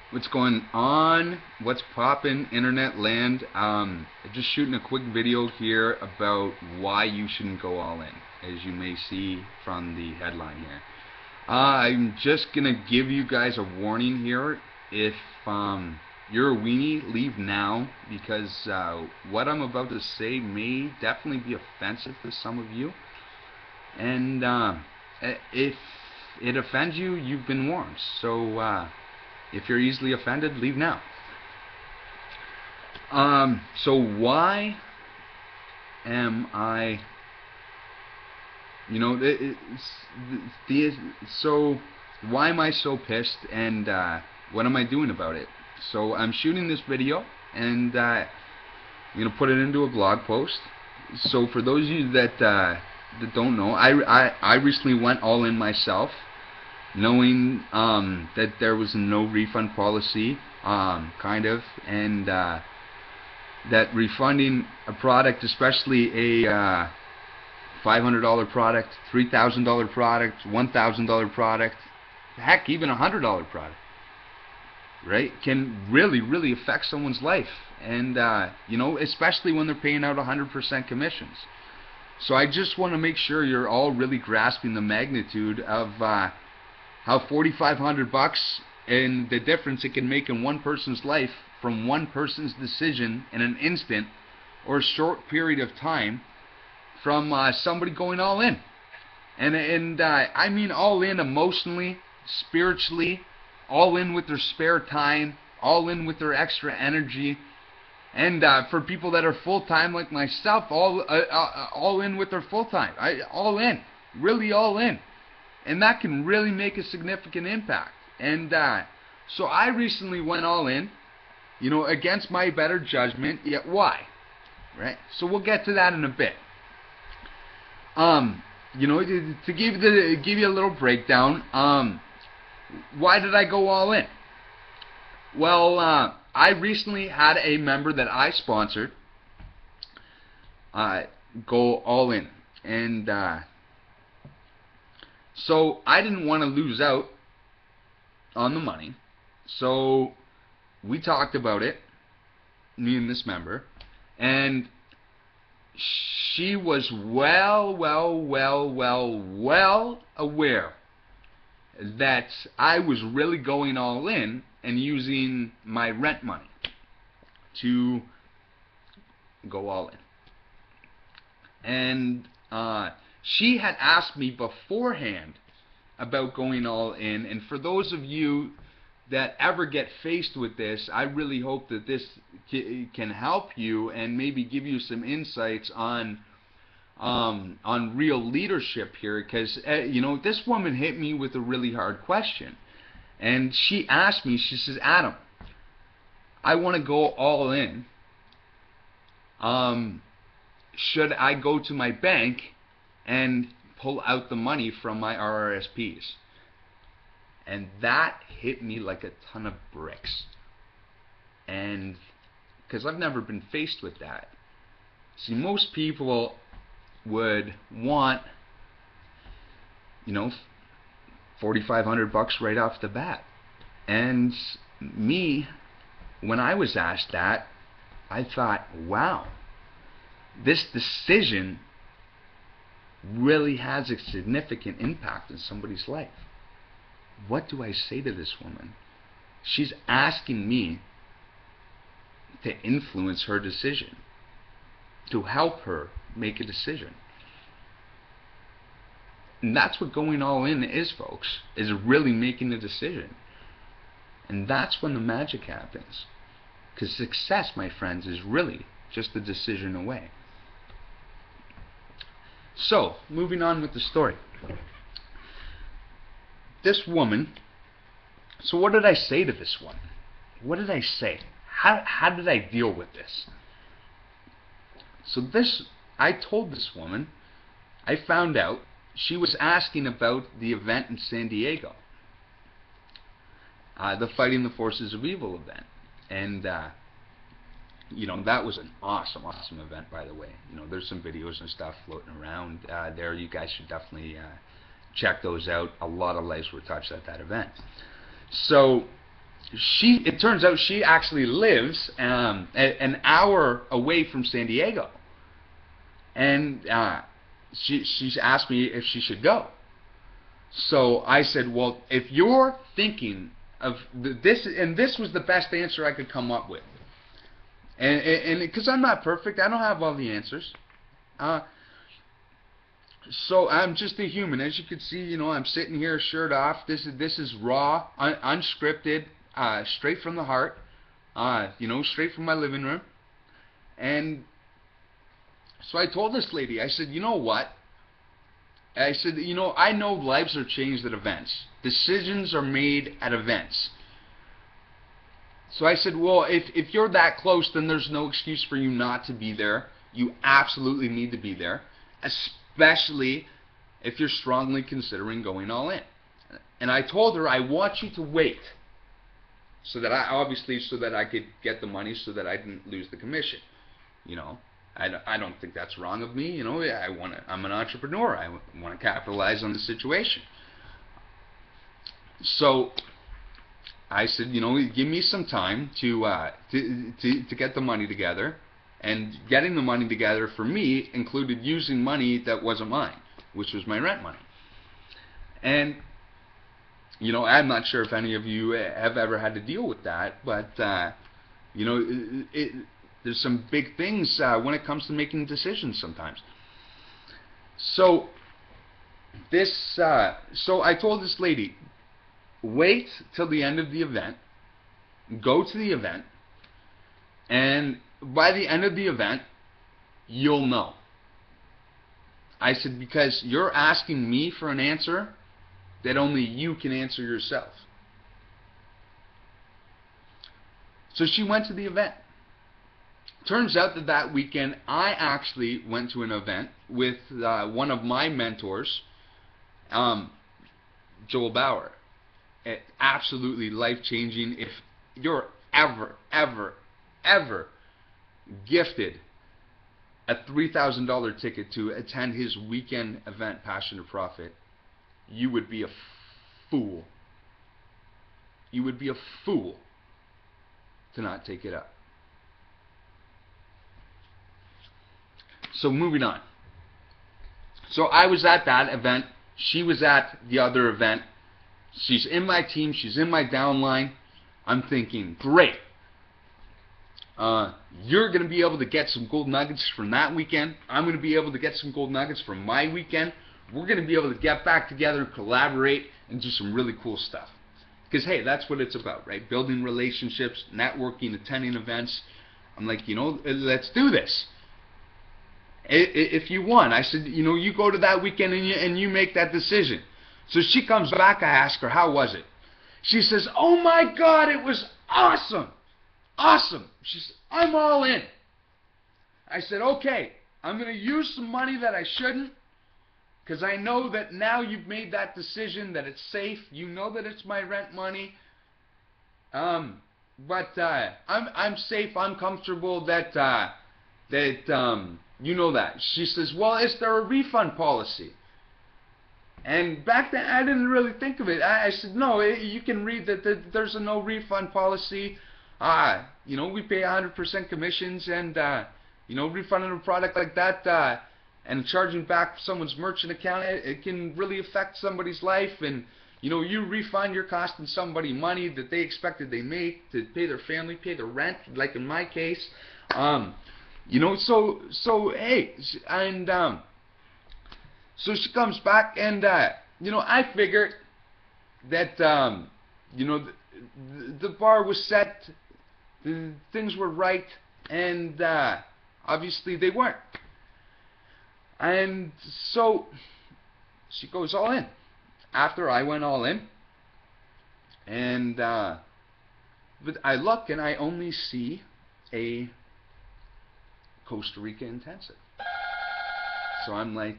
What's going on? What's poppin', internet land? Just shooting a quick video here about why you shouldn't go all in, as you may see from the headline here. I'm just gonna give you guys a warning here. If you're a weenie, leave now, because what I'm about to say may definitely be offensive to some of you. And if it offends you, you've been warned. So if you're easily offended, leave now. So why am I, so why am I so pissed, and what am I doing about it? So I'm shooting this video, and I'm gonna put it into a blog post. So for those of you that don't know, I recently went all in myself, knowing that there was no refund policy, kind of, and that refunding a product, especially a $500 product, $3,000 product, $1,000 product, heck, even a $100 product, right, can really affect someone's life, and especially when they're paying out 100% commissions. So I just want to make sure you're all really grasping the magnitude of how $4,500 and the difference it can make in one person's life from one person's decision in an instant or a short period of time from somebody going all in. And I mean all in emotionally, spiritually, all in with their spare time, all in with their extra energy. And for people that are full-time like myself, all in with their full-time. All in. Really all in. And that can really make a significant impact. And so I recently went all in, against my better judgment. Yet why? Right? So we'll get to that in a bit. To give you a little breakdown, why did I go all in? Well, I recently had a member that I sponsored go all in, and so I didn't want to lose out on the money. So we talked about it, me and this member, and she was well aware that I was really going all in and using my rent money to go all in. And she had asked me beforehand about going all in, and for those of you that ever get faced with this, I really hope that this can help you and maybe give you some insights on real leadership here, because this woman hit me with a really hard question, and she asked me, she says, Adam, I want to go all in. Should I go to my bank and pull out the money from my RRSPs? And that hit me like a ton of bricks. And because I've never been faced with that. See, most people would want, $4,500 right off the bat. And me, when I was asked that, I thought, wow, this decision really has a significant impact in somebody's life. What do I say to this woman? She's asking me to influence her decision, to help her make a decision. And that's what going all in is, folks, is really making a decision. And that's when the magic happens. Because success, my friends, is really just a decision away. So, moving on with the story. This woman, so what did I say to this woman? What did I say? How did I deal with this? So I told this woman, I found out she was asking about the event in San Diego, the Fighting the Forces of Evil event. And that was an awesome event, by the way. There's some videos and stuff floating around there. You guys should definitely check those out. A lot of lives were touched at that event. So it turns out she actually lives an hour away from San Diego, and she's asked me if she should go. So I said, well, if you're thinking of this, and this was the best answer I could come up with, and because I'm not perfect, I don't have all the answers. So I'm just a human. As you can see, I'm sitting here, shirt off. This is raw, unscripted, straight from the heart. Straight from my living room. And so I told this lady, I said, you know what? I said, I know lives are changed at events. Decisions are made at events. So I said, well, if you're that close, then there's no excuse for you not to be there. You absolutely need to be there, especially if you're strongly considering going all in. And I told her, I want you to wait, so that I could get the money, so that I didn't lose the commission. I don't think that's wrong of me. I'm an entrepreneur. I want to capitalize on the situation. So I said, give me some time to get the money together. And getting the money together for me included using money that wasn't mine, which was my rent money. And I'm not sure if any of you have ever had to deal with that, but there's some big things when it comes to making decisions sometimes. So so I told this lady, wait till the end of the event, go to the event, and by the end of the event, you'll know. I said, because you're asking me for an answer that only you can answer yourself. So she went to the event. Turns out that weekend, I actually went to an event with one of my mentors, Joel Bauer. Absolutely life-changing. If you're ever gifted a $3,000 ticket to attend his weekend event, Passion to Profit, you would be a fool. You would be a fool to not take it up. So moving on. So I was at that event. She was at the other event. She's in my team. She's in my downline. I'm thinking, great. You're going to be able to get some gold nuggets from that weekend. I'm going to be able to get some gold nuggets from my weekend. We're going to be able to get back together and collaborate and do some really cool stuff. Because, hey, that's what it's about, right? Building relationships, networking, attending events. I'm like, let's do this. If you want, I said, you go to that weekend and you make that decision. So she comes back, I ask her, how was it? She says, oh my God, it was awesome. Awesome. She said, I'm all in. I said, okay, I'm going to use some money that I shouldn't, because I know that now you've made that decision, that it's safe. You know that it's my rent money. But I'm safe. I'm comfortable that you know that. She says, well, is there a refund policy? And back then, I didn't really think of it. I said, no, you can read that there's a no refund policy. We pay 100% commissions, and refunding a product like that and charging back someone's merchant account, it can really affect somebody's life. And you refund, you're costing somebody money that they expected they make to pay their family, pay their rent, like in my case. So hey, and so she comes back, and I figured that the bar was set, things were right, and obviously they weren't. And so she goes all in. After I went all in, and but I look and I only see a Costa Rica intensive. So I'm like,